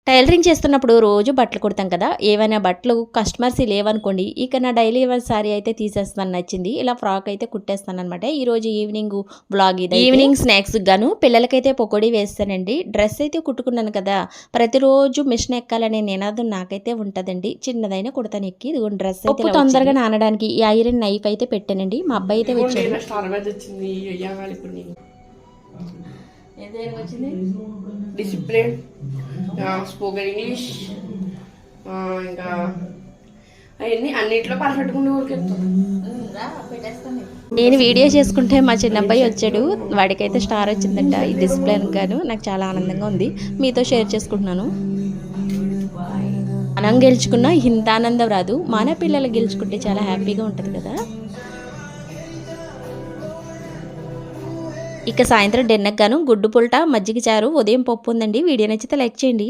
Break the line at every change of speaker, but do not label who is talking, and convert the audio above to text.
Tailoring చేస్తున్నప్పుడు రోజు బట్టలు కుడతాం కదా! ఏవైనా బట్టలు కస్టమర్స్ లేవనుకోండి, ఇక నా డైలీ వేర్ శారీ అయితే తీసేస్తాను నచ్చింది. ఇలా ఫ్రాక్ అయితే కుట్టేస్తాననమాట. ఈరోజు ఈవినింగ్ వ్లాగ్ ఇది. ఈవినింగ్ స్నాక్స్‌కి గాను పిల్లలకైతే పకోడీ వేస్తానండి. డ్రెస్ అయితే కుట్టుకున్నాను కదా! ప్రతిరోజు మిషన్ ఎక్కాలనే నినాదం నాకైతే ఉంటదండి. చిన్నదైనా కుడతాను ఎక్కి. ఇదిగోండి డ్రెస్ అయితే పప్పు తొందరగా నానడానికి ఈ ఐరన్ నైఫ్ అయితే పెట్టానండి. మా అబ్బాయి అయితే వచ్చాడు.
డిసిప్లిన్, స్పోకెన్ ఇంగ్లీష్, ఇంకా అవన్నీ అన్నిట్లో పర్ఫెక్ట్గా ఉండే ఊరికి
నేను వీడియో చేసుకుంటే మా చిన్నబ్బాయి వచ్చాడు. వాడికైతే స్టార్ వచ్చిందంట ఈ డిసిప్లిన్ గాను. నాకు చాలా ఆనందంగా ఉంది. మీతో షేర్ చేసుకుంటున్నాను. మనం గెలుచుకున్న ఇంత ఆనందం రాదు. మన పిల్లలు గెలుచుకుంటే చాలా హ్యాపీగా ఉంటుంది కదా. ఇక సాయంత్రం డిన్నర్కి గాను గుడ్డు పుల్టా మజ్జిగ చారు ఉదయం పప్పు ఉందండి. వీడియో నచ్చితే లైక్ చేయండి.